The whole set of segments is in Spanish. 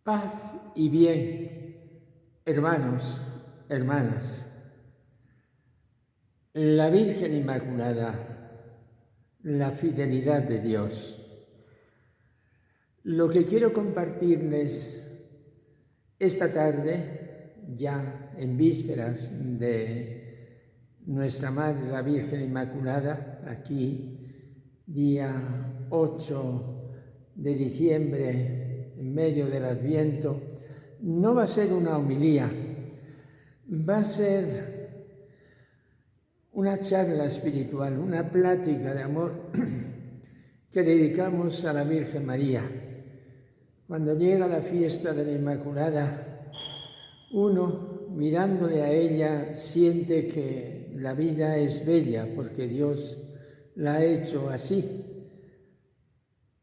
Paz y bien, hermanos, hermanas. La Virgen Inmaculada, la fidelidad de Dios. Lo que quiero compartirles esta tarde, ya en vísperas de nuestra Madre, la Virgen Inmaculada, aquí, día 8 de diciembre, en medio del Adviento, no va a ser una homilía, va a ser una charla espiritual, una plática de amor que dedicamos a la Virgen María. Cuando llega la fiesta de la Inmaculada, uno, mirándole a ella, siente que la vida es bella porque Dios la ha hecho así.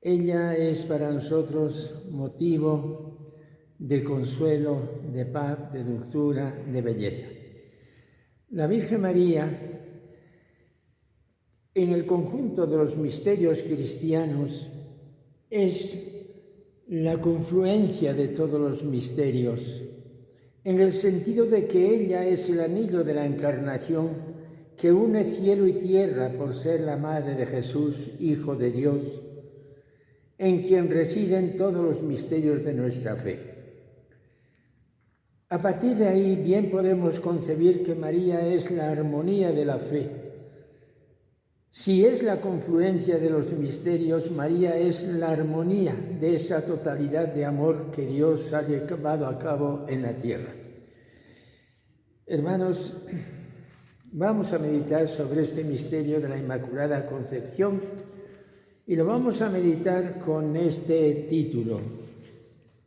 Ella es para nosotros motivo de consuelo, de paz, de dulzura, de belleza. La Virgen María, en el conjunto de los misterios cristianos, es la confluencia de todos los misterios, en el sentido de que ella es el anillo de la encarnación que une cielo y tierra por ser la Madre de Jesús, Hijo de Dios, en quien residen todos los misterios de nuestra fe. A partir de ahí bien podemos concebir que María es la armonía de la fe. Si es la confluencia de los misterios, María es la armonía de esa totalidad de amor que Dios ha llevado a cabo en la tierra. Hermanos, vamos a meditar sobre este misterio de la Inmaculada Concepción y lo vamos a meditar con este título: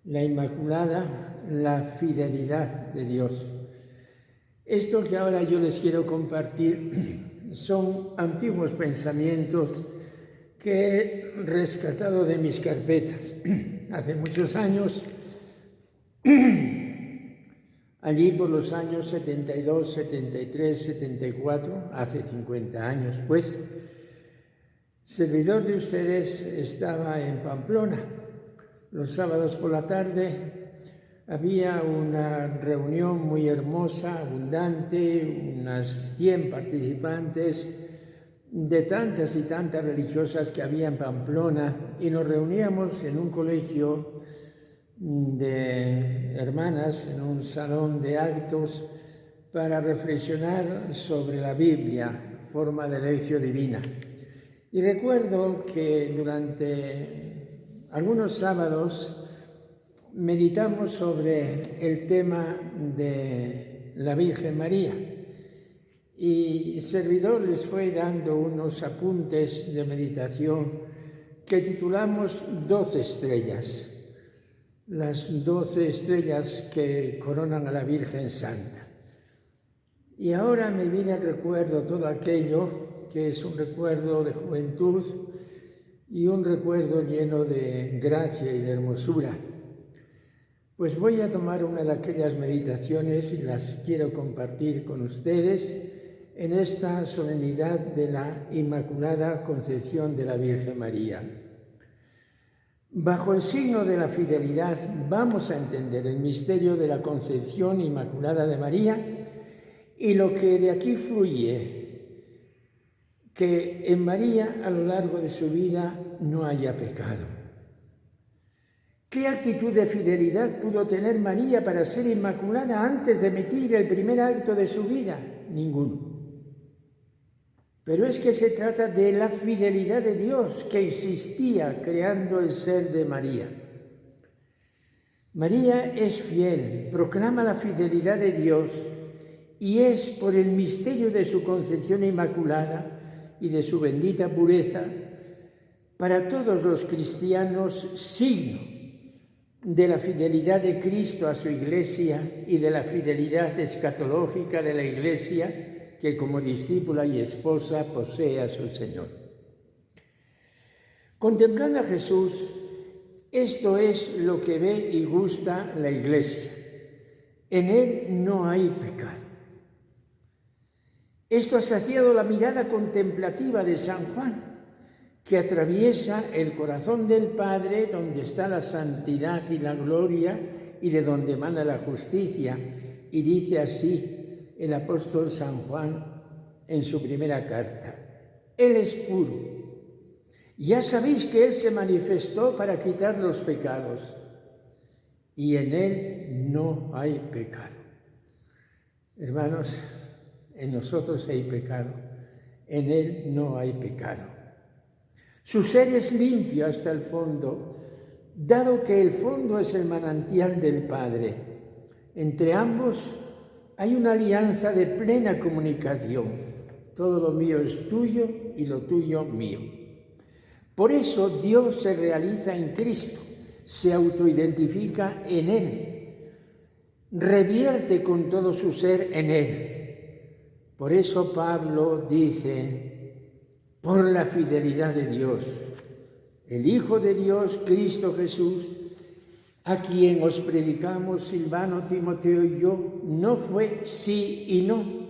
La Inmaculada, la fidelidad de Dios. Esto que ahora yo les quiero compartir son antiguos pensamientos que he rescatado de mis carpetas. Hace muchos años, allí por los años 72, 73, 74, hace 50 años, pues, servidor de ustedes estaba en Pamplona. Los sábados por la tarde había una reunión muy hermosa, abundante, unas 100 participantes de tantas y tantas religiosas que había en Pamplona, y nos reuníamos en un colegio de hermanas, en un salón de actos, para reflexionar sobre la Biblia, forma de lección divina. Y recuerdo que durante algunos sábados meditamos sobre el tema de la Virgen María, y el servidor les fue dando unos apuntes de meditación que titulamos 12 estrellas, las 12 estrellas que coronan a la Virgen Santa. Y ahora me viene al recuerdo todo aquello que es un recuerdo de juventud y un recuerdo lleno de gracia y de hermosura. Pues voy a tomar una de aquellas meditaciones y las quiero compartir con ustedes en esta solemnidad de la Inmaculada Concepción de la Virgen María. Bajo el signo de la fidelidad vamos a entender el misterio de la Concepción Inmaculada de María y lo que de aquí fluye, que en María a lo largo de su vida no haya pecado. ¿Qué actitud de fidelidad pudo tener María para ser inmaculada antes de emitir el primer acto de su vida? Ninguno. Pero es que se trata de la fidelidad de Dios que existía creando el ser de María. María es fiel, proclama la fidelidad de Dios y es por el misterio de su concepción inmaculada y de su bendita pureza para todos los cristianos signo de la fidelidad de Cristo a su Iglesia y de la fidelidad escatológica de la Iglesia que como discípula y esposa posee a su Señor. Contemplando a Jesús, esto es lo que ve y gusta la Iglesia. En Él no hay pecado. Esto ha saciado la mirada contemplativa de San Juan, que atraviesa el corazón del Padre, donde está la santidad y la gloria, y de donde emana la justicia. Y dice así el apóstol San Juan en su primera carta: Él es puro. Ya sabéis que Él se manifestó para quitar los pecados, y en Él no hay pecado. Hermanos, en nosotros hay pecado, en Él no hay pecado. Su ser es limpio hasta el fondo, dado que el fondo es el manantial del Padre. Entre ambos hay una alianza de plena comunicación. Todo lo mío es tuyo y lo tuyo mío. Por eso Dios se realiza en Cristo, se autoidentifica en Él, revierte con todo su ser en Él. Por eso Pablo dice: por la fidelidad de Dios, el Hijo de Dios, Cristo Jesús, a quien os predicamos Silvano, Timoteo y yo, no fue sí y no.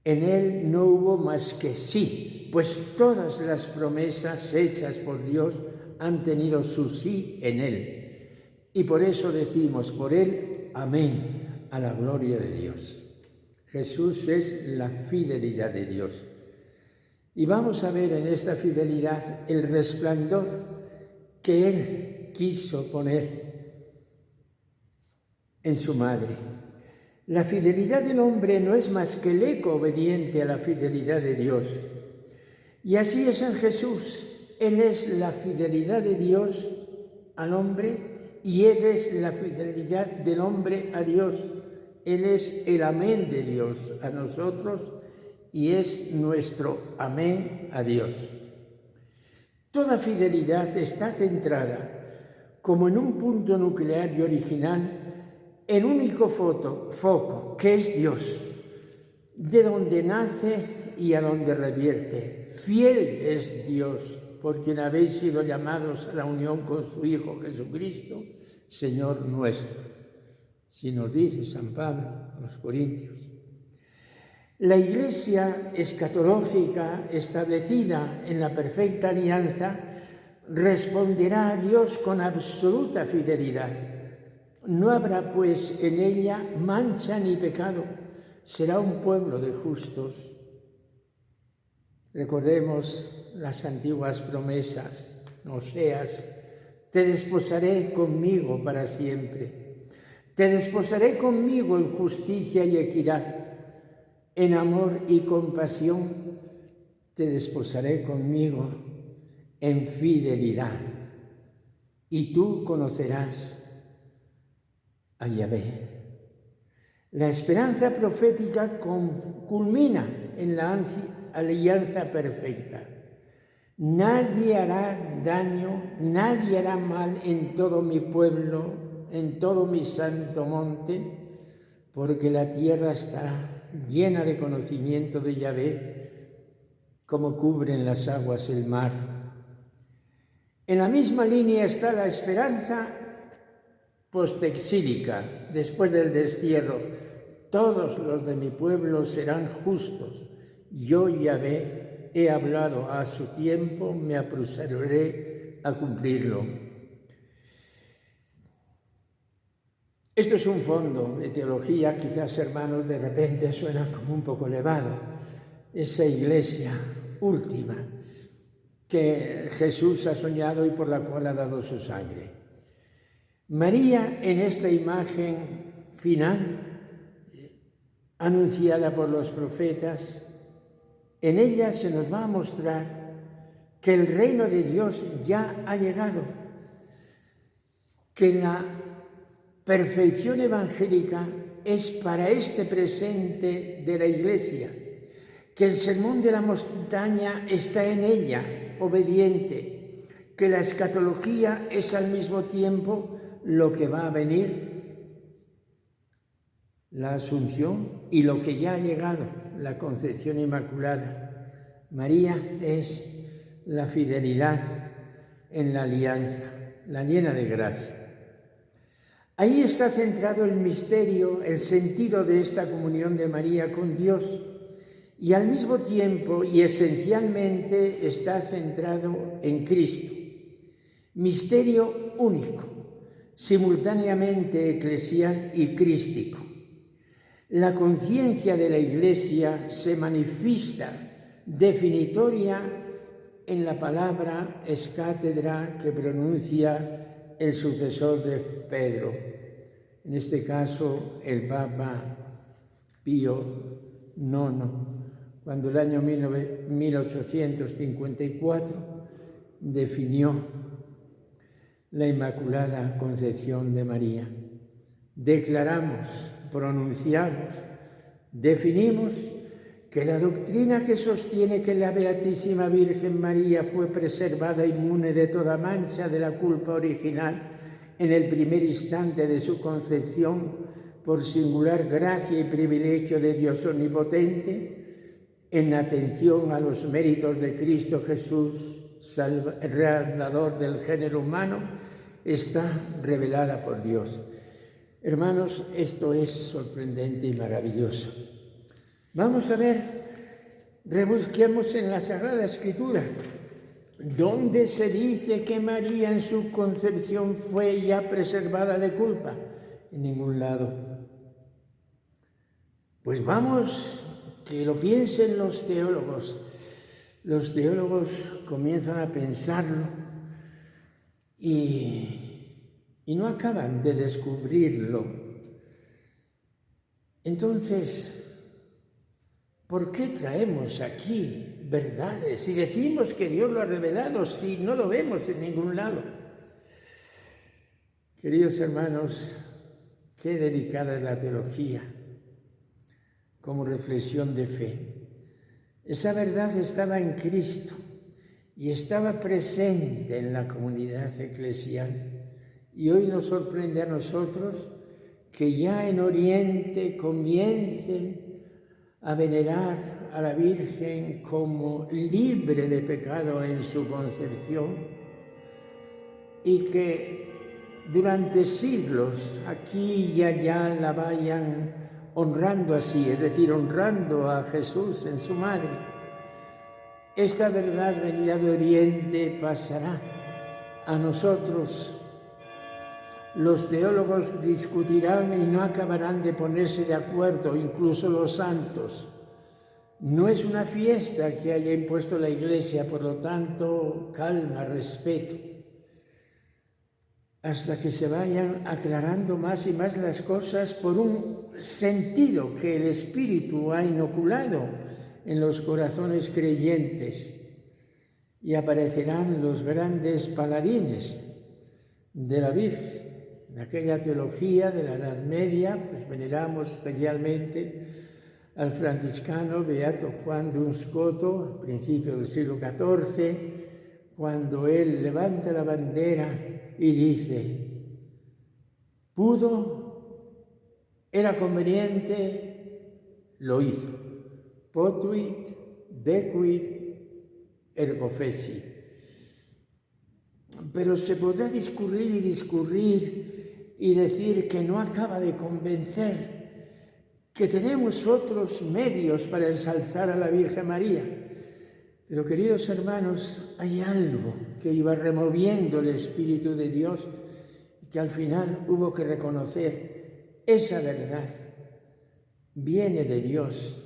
En Él no hubo más que sí, pues todas las promesas hechas por Dios han tenido su sí en Él. Y por eso decimos por Él, amén, a la gloria de Dios. Jesús es la fidelidad de Dios. Y vamos a ver en esta fidelidad el resplandor que Él quiso poner en su madre. La fidelidad del hombre no es más que el eco obediente a la fidelidad de Dios. Y así es en Jesús. Él es la fidelidad de Dios al hombre y Él es la fidelidad del hombre a Dios. Él es el amén de Dios a nosotros y es nuestro amén a Dios. Toda fidelidad está centrada, como en un punto nuclear y original, en un único foco, que es Dios, de donde nace y a donde revierte. Fiel es Dios, por quien habéis sido llamados a la unión con su Hijo Jesucristo, Señor nuestro. Si nos dice San Pablo a los Corintios. La Iglesia escatológica, establecida en la perfecta alianza, responderá a Dios con absoluta fidelidad. No habrá, pues, en ella mancha ni pecado. Será un pueblo de justos. Recordemos las antiguas promesas. Oseas: te desposaré conmigo para siempre. Te desposaré conmigo en justicia y equidad. En amor y compasión te desposaré conmigo en fidelidad. Y tú conocerás a Yahvé. La esperanza profética culmina en la alianza perfecta. Nadie hará daño, nadie hará mal en todo mi pueblo, en todo mi santo monte, porque la tierra estará llena de conocimiento de Yahvé, como cubren las aguas el mar. En la misma línea está la esperanza postexílica, después del destierro. Todos los de mi pueblo serán justos. Yo, Yahvé, he hablado a su tiempo, me apresuraré a cumplirlo. Esto es un fondo de teología, quizás, hermanos, de repente suena como un poco elevado. Esa iglesia última que Jesús ha soñado y por la cual ha dado su sangre. María, en esta imagen final, anunciada por los profetas, en ella se nos va a mostrar que el reino de Dios ya ha llegado, que la perfección evangélica es para este presente de la Iglesia, que el sermón de la montaña está en ella, obediente, que la escatología es al mismo tiempo lo que va a venir, la Asunción, y lo que ya ha llegado, la Concepción Inmaculada. María es la fidelidad en la alianza, la llena de gracia. Ahí está centrado el misterio, el sentido de esta comunión de María con Dios, y al mismo tiempo y esencialmente está centrado en Cristo. Misterio único, simultáneamente eclesial y crístico. La conciencia de la Iglesia se manifiesta definitoria en la palabra ex cátedra que pronuncia el sucesor de Pedro, en este caso el Papa Pío IX, cuando el año 1854 definió la Inmaculada Concepción de María. Declaramos, pronunciamos, definimos que la doctrina que sostiene que la Beatísima Virgen María fue preservada inmune de toda mancha de la culpa original en el primer instante de su concepción por singular gracia y privilegio de Dios omnipotente, en atención a los méritos de Cristo Jesús, Salvador del género humano, está revelada por Dios. Hermanos, esto es sorprendente y maravilloso. Vamos a ver, rebusquemos en la Sagrada Escritura, ¿dónde se dice que María en su concepción fue ya preservada de culpa? En ningún lado. Pues vamos, que lo piensen los teólogos. Los teólogos comienzan a pensarlo y no acaban de descubrirlo. Entonces, ¿por qué traemos aquí verdades y decimos que Dios lo ha revelado si no lo vemos en ningún lado? Queridos hermanos, qué delicada es la teología como reflexión de fe. Esa verdad estaba en Cristo y estaba presente en la comunidad eclesial. Y hoy nos sorprende a nosotros que ya en Oriente comiencen a venerar a la Virgen como libre de pecado en su concepción y que durante siglos aquí y allá la vayan honrando así, es decir, honrando a Jesús en su madre. Esta verdad venida de Oriente pasará a nosotros. Los teólogos discutirán y no acabarán de ponerse de acuerdo, incluso los santos. No es una fiesta que haya impuesto la Iglesia, por lo tanto, calma, respeto, hasta que se vayan aclarando más y más las cosas por un sentido que el Espíritu ha inoculado en los corazones creyentes, y aparecerán los grandes paladines de la Virgen. En aquella teología de la Edad Media, pues veneramos especialmente al franciscano Beato Juan Duns Scoto, a principios del siglo XIV, cuando él levanta la bandera y dice: pudo, era conveniente, lo hizo. Potuit, decuit, ergo feci. Pero se podrá discurrir y decir que no acaba de convencer, que tenemos otros medios para ensalzar a la Virgen María. Pero, queridos hermanos, hay algo que iba removiendo el Espíritu de Dios y que al final hubo que reconocer. Esa verdad viene de Dios.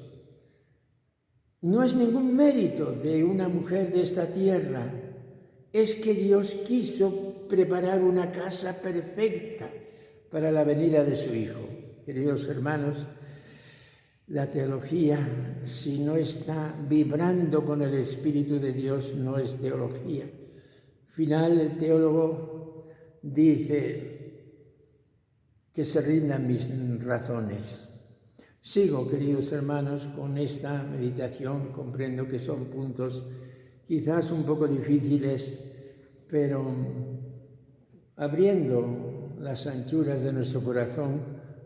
No es ningún mérito de una mujer de esta tierra, es que Dios quiso preparar una casa perfecta para la venida de su Hijo. Queridos hermanos, la teología, si no está vibrando con el Espíritu de Dios, no es teología. Al final, el teólogo dice que se rindan mis razones. Sigo, queridos hermanos, con esta meditación. Comprendo que son puntos quizás un poco difíciles, pero abriendo las anchuras de nuestro corazón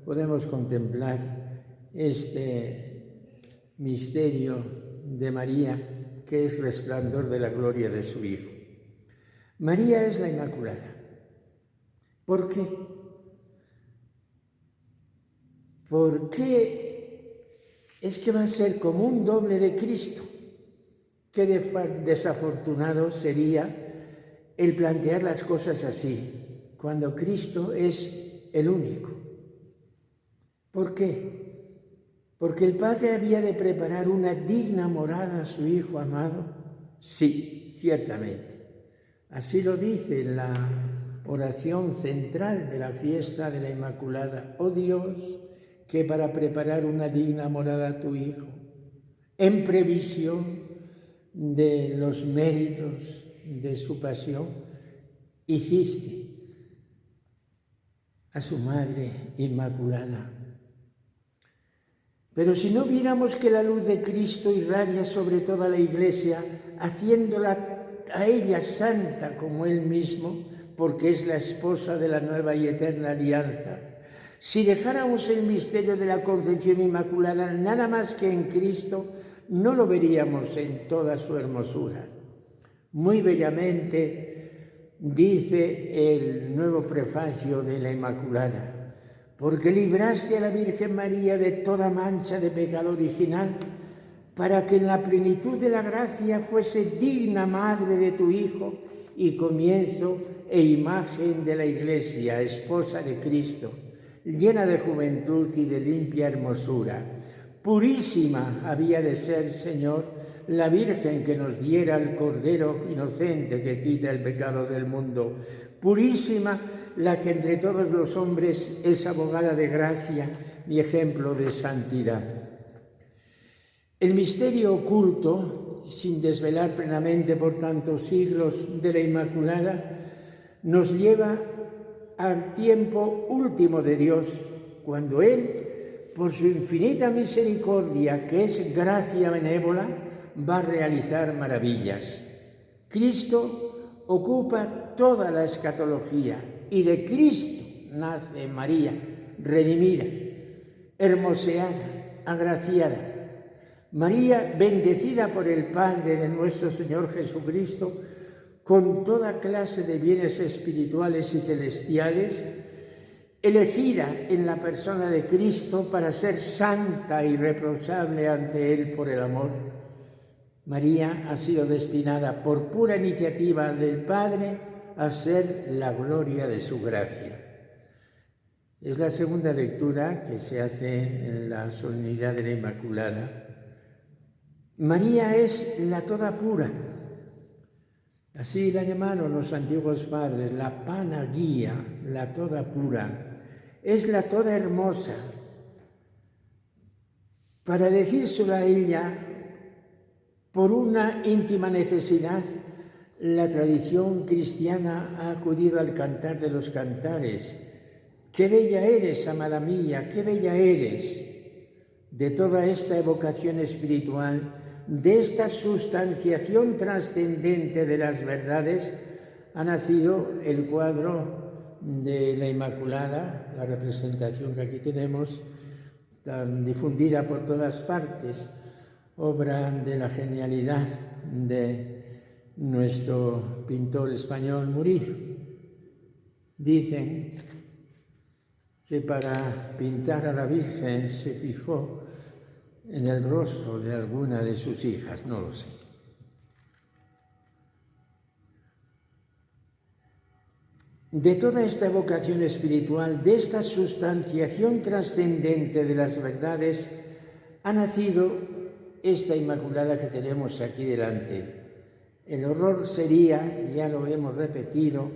podemos contemplar este misterio de María, que es resplandor de la gloria de su Hijo. María es la Inmaculada. ¿Por qué? ¿Por qué es que va a ser como un doble de Cristo. Qué desafortunado sería el plantear las cosas así, cuando Cristo es el único. ¿Por qué? ¿Porque el Padre había de preparar una digna morada a su Hijo amado? Sí, ciertamente. Así lo dice la oración central de la fiesta de la Inmaculada. Oh Dios, que para preparar una digna morada a tu Hijo, en previsión de los méritos de su pasión, hiciste a su Madre Inmaculada. Pero si no viéramos que la luz de Cristo irradia sobre toda la Iglesia, haciéndola a ella santa como Él mismo, porque es la esposa de la nueva y eterna alianza, si dejáramos el misterio de la concepción inmaculada nada más que en Cristo, no lo veríamos en toda su hermosura. Muy bellamente dice el nuevo prefacio de la Inmaculada: porque libraste a la Virgen María de toda mancha de pecado original, para que en la plenitud de la gracia fuese digna madre de tu Hijo y comienzo e imagen de la Iglesia, esposa de Cristo, llena de juventud y de limpia hermosura. Purísima había de ser, Señor, la Virgen que nos diera el Cordero inocente que quita el pecado del mundo. Purísima la que entre todos los hombres es abogada de gracia y ejemplo de santidad. El misterio oculto, sin desvelar plenamente por tantos siglos, de la Inmaculada, nos lleva al tiempo último de Dios, cuando Él, por su infinita misericordia, que es gracia benévola, va a realizar maravillas. Cristo ocupa toda la escatología y de Cristo nace María, redimida, hermoseada, agraciada. María, bendecida por el Padre de nuestro Señor Jesucristo, con toda clase de bienes espirituales y celestiales, elegida en la persona de Cristo para ser santa y irreprochable ante Él por el amor. María ha sido destinada por pura iniciativa del Padre a ser la gloria de su gracia. Es la segunda lectura que se hace en la solemnidad de la Inmaculada. María es la toda pura. Así la llamaron los antiguos padres, la Panaguía, la toda pura. Es la toda hermosa. Para decírselo a ella, por una íntima necesidad, la tradición cristiana ha acudido al cantar de los cantares. ¡Qué bella eres, amada mía! ¡Qué bella eres! De toda esta evocación espiritual, de esta sustanciación trascendente de las verdades, ha nacido el cuadro de la Inmaculada, la representación que aquí tenemos, tan difundida por todas partes, obra de la genialidad de nuestro pintor español Murillo. Dicen que para pintar a la Virgen se fijó en el rostro de alguna de sus hijas, no lo sé. De toda esta evocación espiritual, de esta sustanciación trascendente de las verdades, ha nacido esta Inmaculada que tenemos aquí delante. El horror sería, ya lo hemos repetido,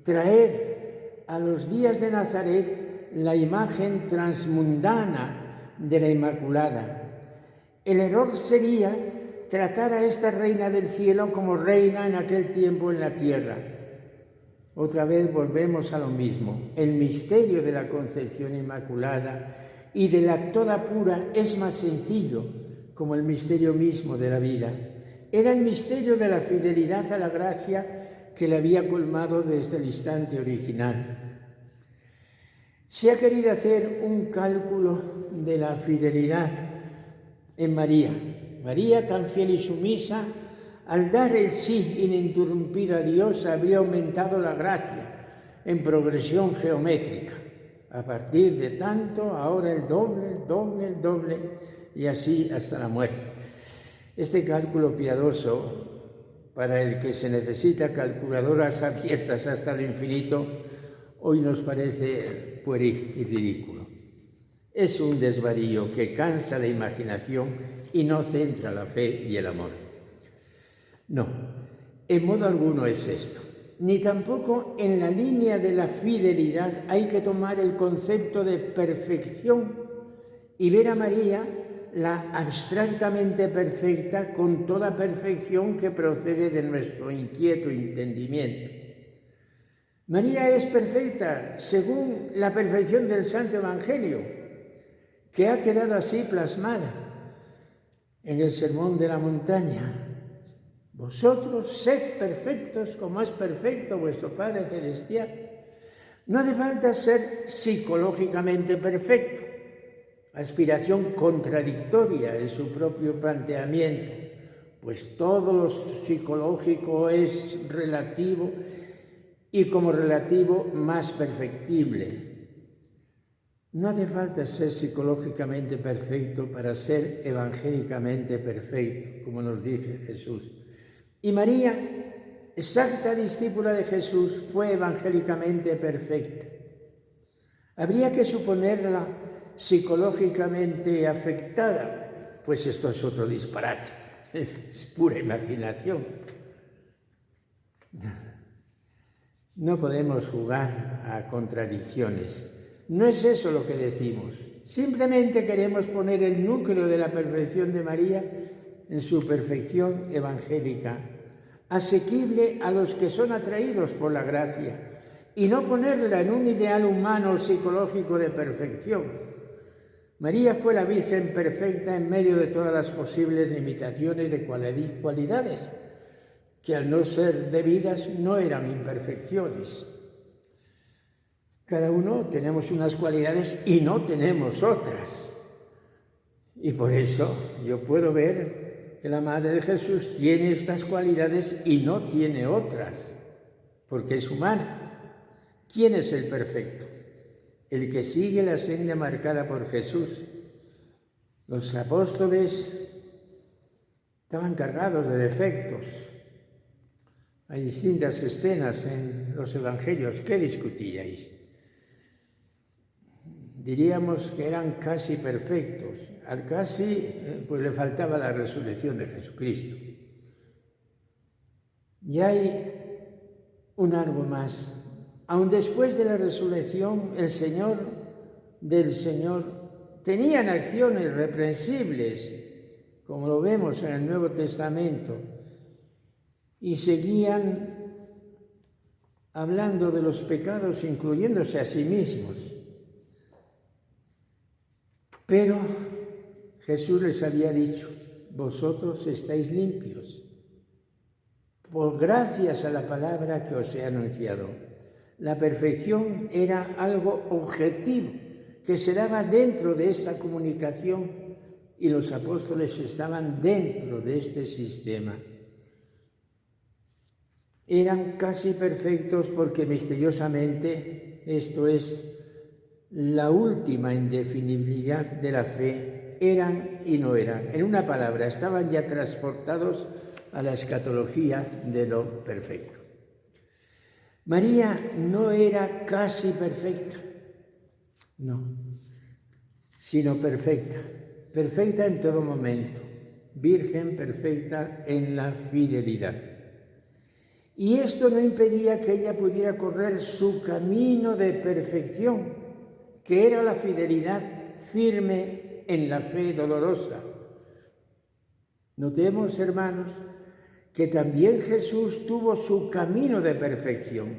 traer a los días de Nazaret la imagen transmundana de la Inmaculada. El error sería tratar a esta reina del cielo como reina en aquel tiempo en la tierra. Otra vez volvemos a lo mismo. El misterio de la concepción inmaculada y de la toda pura es más sencillo, como el misterio mismo de la vida. Era el misterio de la fidelidad a la gracia que le había colmado desde el instante original. Se ha querido hacer un cálculo de la fidelidad en María. María, tan fiel y sumisa, al dar el sí ininterrumpido a Dios, habría aumentado la gracia en progresión geométrica. A partir de tanto, ahora el doble, y así hasta la muerte. Este cálculo piadoso, para el que se necesita calculadoras abiertas hasta el infinito, hoy nos parece pueril y ridículo. Es un desvarío que cansa la imaginación y no centra la fe y el amor. No, en modo alguno es esto. Ni tampoco en la línea de la fidelidad hay que tomar el concepto de perfección y ver a María, la abstractamente perfecta, con toda perfección que procede de nuestro inquieto entendimiento. María es perfecta según la perfección del Santo Evangelio, que ha quedado así plasmada en el Sermón de la Montaña. Vosotros sed perfectos como es perfecto vuestro Padre Celestial. No hace falta ser psicológicamente perfecto, aspiración contradictoria en su propio planteamiento, pues todo lo psicológico es relativo y como relativo más perfectible. No hace falta ser psicológicamente perfecto para ser evangélicamente perfecto, como nos dice Jesús. Y María, exacta discípula de Jesús, fue evangélicamente perfecta. Habría que suponerla psicológicamente afectada, pues esto es otro disparate, es pura imaginación. No podemos jugar a contradicciones. No es eso lo que decimos. Simplemente queremos poner el núcleo de la perfección de María en su perfección evangélica, asequible a los que son atraídos por la gracia, y no ponerla en un ideal humano o psicológico de perfección. María fue la Virgen perfecta en medio de todas las posibles limitaciones de cualidades, que al no ser debidas no eran imperfecciones. Cada uno tenemos unas cualidades y no tenemos otras. Y por eso yo puedo ver que la Madre de Jesús tiene estas cualidades y no tiene otras, porque es humana. ¿Quién es el perfecto? El que sigue la senda marcada por Jesús. Los apóstoles estaban cargados de defectos. Hay distintas escenas en los evangelios. ¿Qué discutíais? Diríamos que eran casi perfectos. Al casi, pues le faltaba la resurrección de Jesucristo. Y hay un algo más. Aun después de la resurrección, el Señor tenían acciones reprensibles, como lo vemos en el Nuevo Testamento, y seguían hablando de los pecados, incluyéndose a sí mismos. Pero Jesús les había dicho: vosotros estáis limpios, por gracias a la palabra que os he anunciado. La perfección era algo objetivo, que se daba dentro de esa comunicación, y los apóstoles estaban dentro de este sistema. Eran casi perfectos porque misteriosamente, esto es la última indefinibilidad de la fe, eran y no eran. En una palabra, estaban ya transportados a la escatología de lo perfecto. María no era casi perfecta, no, sino perfecta, perfecta en todo momento, virgen perfecta en la fidelidad. Y esto no impedía que ella pudiera correr su camino de perfección, que era la fidelidad firme en la fe dolorosa. Notemos, hermanos, que también Jesús tuvo su camino de perfección.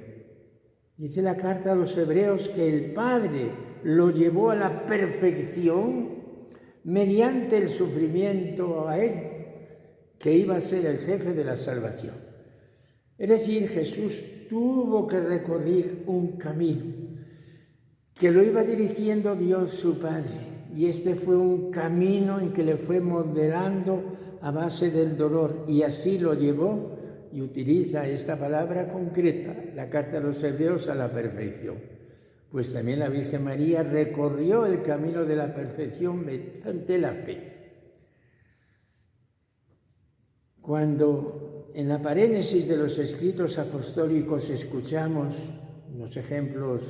Dice la carta a los Hebreos que el Padre lo llevó a la perfección mediante el sufrimiento a Él, que iba a ser el jefe de la salvación. Es decir, Jesús tuvo que recorrer un camino que lo iba dirigiendo Dios su Padre, y este fue un camino en que le fue modelando a base del dolor, y así lo llevó, y utiliza esta palabra concreta, la carta a los Hebreos, a la perfección. Pues también la Virgen María recorrió el camino de la perfección mediante la fe. Cuando en la parénesis de los escritos apostólicos escuchamos los ejemplos,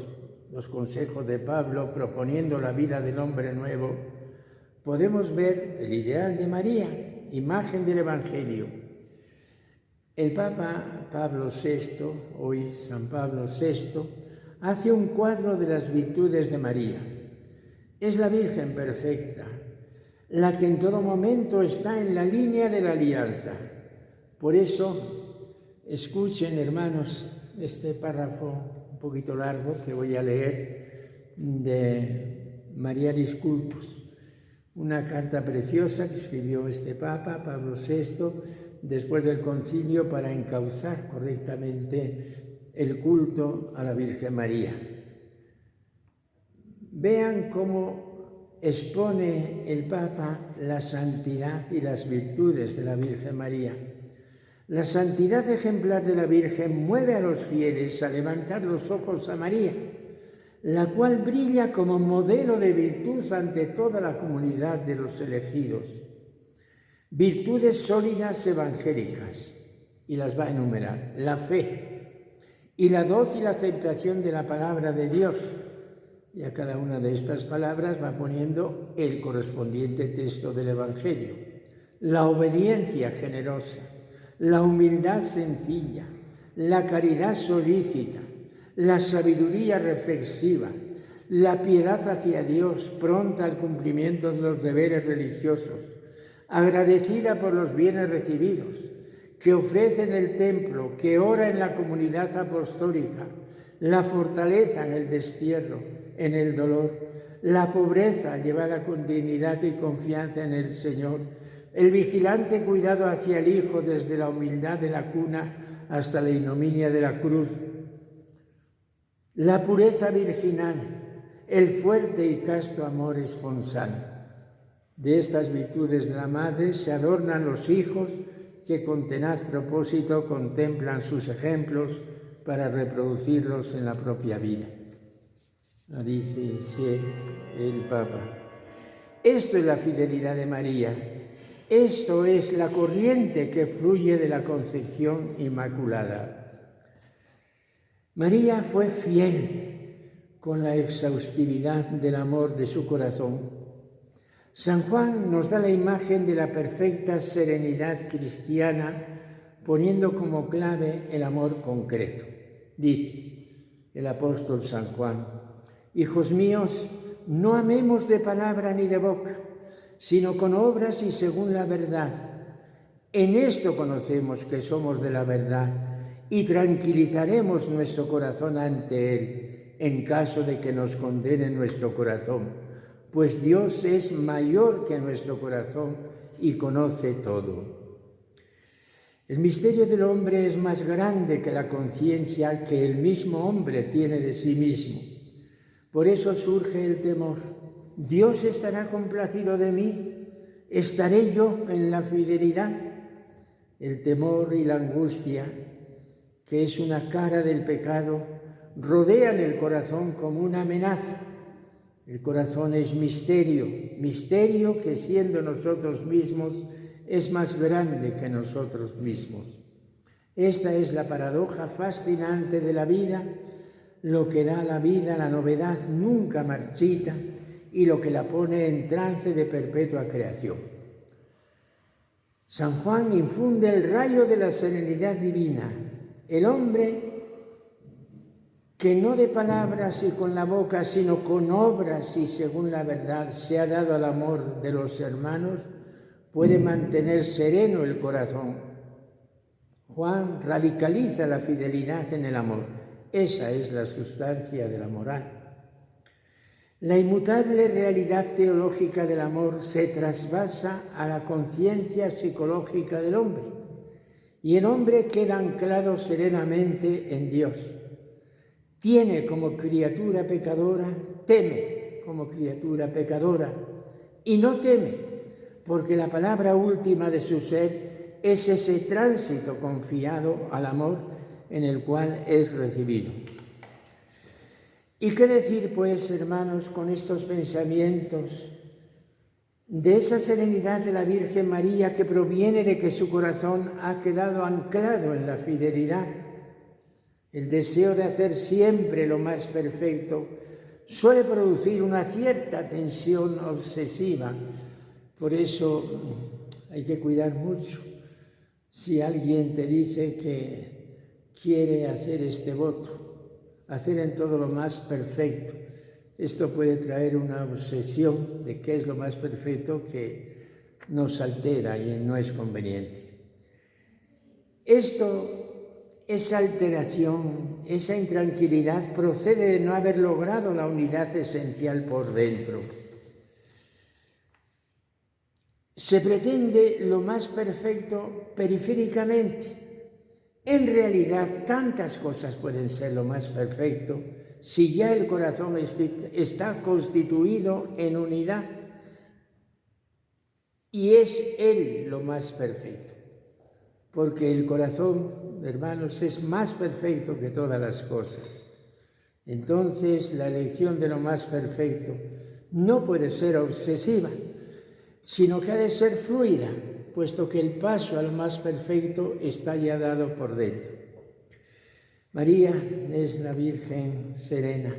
los consejos de Pablo proponiendo la vida del hombre nuevo, podemos ver el ideal de María, imagen del Evangelio. El Papa Pablo VI, hoy San Pablo VI, hace un cuadro de las virtudes de María. Es la Virgen perfecta, la que en todo momento está en la línea de la alianza. Por eso, escuchen, hermanos, este párrafo un poquito largo que voy a leer de Marialis Cultus, una carta preciosa que escribió este Papa, Pablo VI, después del concilio para encauzar correctamente el culto a la Virgen María. Vean cómo expone el Papa la santidad y las virtudes de la Virgen María. La santidad ejemplar de la Virgen mueve a los fieles a levantar los ojos a María, la cual brilla como modelo de virtud ante toda la comunidad de los elegidos. Virtudes sólidas evangélicas, y las va a enumerar: la fe y la dócil aceptación de la palabra de Dios. Y a cada una de estas palabras va poniendo el correspondiente texto del Evangelio. La obediencia generosa, la humildad sencilla, la caridad solícita, la sabiduría reflexiva, la piedad hacia Dios pronta al cumplimiento de los deberes religiosos, agradecida por los bienes recibidos, que ofrece en el templo, que ora en la comunidad apostólica, la fortaleza en el destierro, en el dolor, la pobreza llevada con dignidad y confianza en el Señor, el vigilante cuidado hacia el Hijo desde la humildad de la cuna hasta la ignominia de la cruz, la pureza virginal, el fuerte y casto amor esponsal. De estas virtudes de la Madre se adornan los hijos que con tenaz propósito contemplan sus ejemplos para reproducirlos en la propia vida. Dice el Papa. Esto es la fidelidad de María. Esto es la corriente que fluye de la concepción inmaculada. María fue fiel con la exhaustividad del amor de su corazón. San Juan nos da la imagen de la perfecta serenidad cristiana, poniendo como clave el amor concreto. Dice el apóstol San Juan: hijos míos, no amemos de palabra ni de boca, sino con obras y según la verdad. En esto conocemos que somos de la verdad y tranquilizaremos nuestro corazón ante Él, en caso de que nos condene nuestro corazón. Pues Dios es mayor que nuestro corazón y conoce todo. El misterio del hombre es más grande que la conciencia que el mismo hombre tiene de sí mismo. Por eso surge el temor. ¿Dios estará complacido de mí? ¿Estaré yo en la fidelidad? El temor y la angustia, que es una cara del pecado, rodean el corazón como una amenaza. El corazón es misterio, misterio que siendo nosotros mismos es más grande que nosotros mismos. Esta es la paradoja fascinante de la vida, lo que da a la vida la novedad nunca marchita y lo que la pone en trance de perpetua creación. San Juan infunde el rayo de la serenidad divina. El hombre que no de palabras y con la boca, sino con obras y según la verdad se ha dado al amor de los hermanos, puede mantener sereno el corazón. Juan radicaliza la fidelidad en el amor. Esa es la sustancia de la moral. La inmutable realidad teológica del amor se trasvasa a la conciencia psicológica del hombre y el hombre queda anclado serenamente en Dios. Tiene como criatura pecadora, teme como criatura pecadora y no teme porque la palabra última de su ser es ese tránsito confiado al amor en el cual es recibido. ¿Y qué decir, pues, hermanos, con estos pensamientos de esa serenidad de la Virgen María que proviene de que su corazón ha quedado anclado en la fidelidad. El deseo de hacer siempre lo más perfecto suele producir una cierta tensión obsesiva. Por eso hay que cuidar mucho. Si alguien te dice que quiere hacer este voto, hacer en todo lo más perfecto, esto puede traer una obsesión de qué es lo más perfecto que nos altera y no es conveniente. Esa alteración, esa intranquilidad procede de no haber logrado la unidad esencial por dentro. Se pretende lo más perfecto periféricamente. En realidad, tantas cosas pueden ser lo más perfecto si ya el corazón está constituido en unidad y es Él lo más perfecto. Porque el corazón, hermanos, es más perfecto que todas las cosas. Entonces, la elección de lo más perfecto no puede ser obsesiva, sino que ha de ser fluida, puesto que el paso al más perfecto está ya dado por dentro. María es la Virgen serena.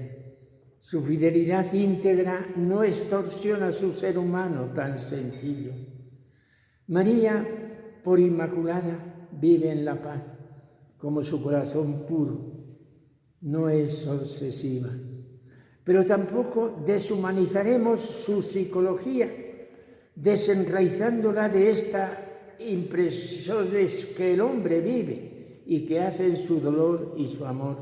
Su fidelidad íntegra no extorsiona su ser humano tan sencillo. María, por inmaculada, vive en la paz, como su corazón puro. No es obsesiva. Pero tampoco deshumanizaremos su psicología, desenraizándola de estas impresiones que el hombre vive y que hacen su dolor y su amor.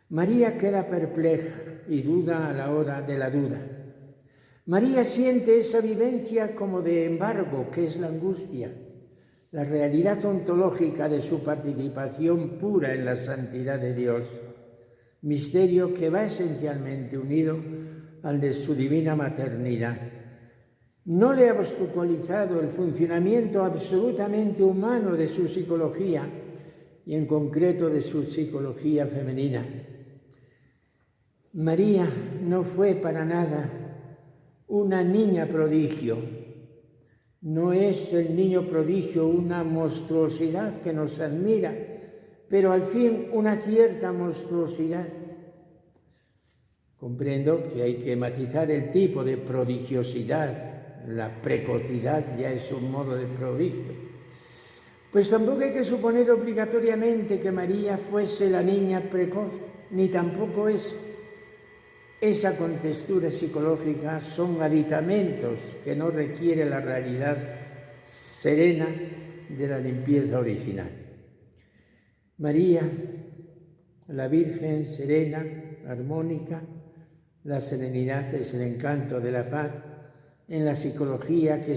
María queda perpleja y duda a la hora de la duda. María siente esa vivencia como de embargo, que es la angustia, la realidad ontológica de su participación pura en la santidad de Dios, misterio que va esencialmente unido al de su divina maternidad. No le ha obstaculizado el funcionamiento absolutamente humano de su psicología y en concreto de su psicología femenina. María no fue para nada una niña prodigio. No es el niño prodigio una monstruosidad que nos admira, pero al fin una cierta monstruosidad. Comprendo que hay que matizar el tipo de prodigiosidad. La precocidad ya es un modo de prodigio. Pues tampoco hay que suponer obligatoriamente que María fuese la niña precoz, ni tampoco eso. Esa contextura psicológica son aditamentos que no requiere la realidad serena de la limpieza original. María, la Virgen serena, armónica, la serenidad es el encanto de la paz en la psicología que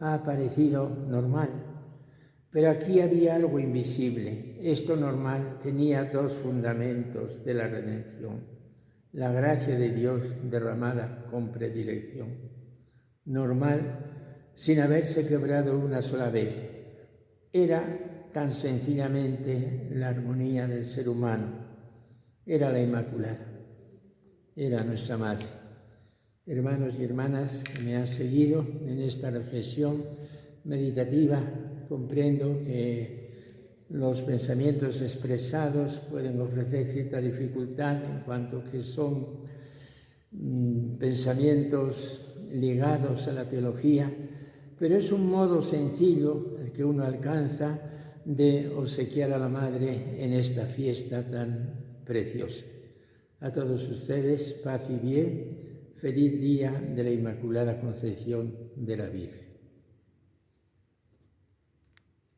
ha aparecido normal. Pero aquí había algo invisible. Esto normal tenía dos fundamentos de la redención. La gracia de Dios derramada con predilección. Normal, sin haberse quebrado una sola vez. Era tan sencillamente la armonía del ser humano. Era la Inmaculada. Era nuestra Madre. Hermanos y hermanas que me han seguido en esta reflexión meditativa, comprendo que los pensamientos expresados pueden ofrecer cierta dificultad en cuanto que son pensamientos ligados a la teología, pero es un modo sencillo el que uno alcanza de obsequiar a la Madre en esta fiesta tan preciosa. A todos ustedes, paz y bien, feliz día de la Inmaculada Concepción de la Virgen.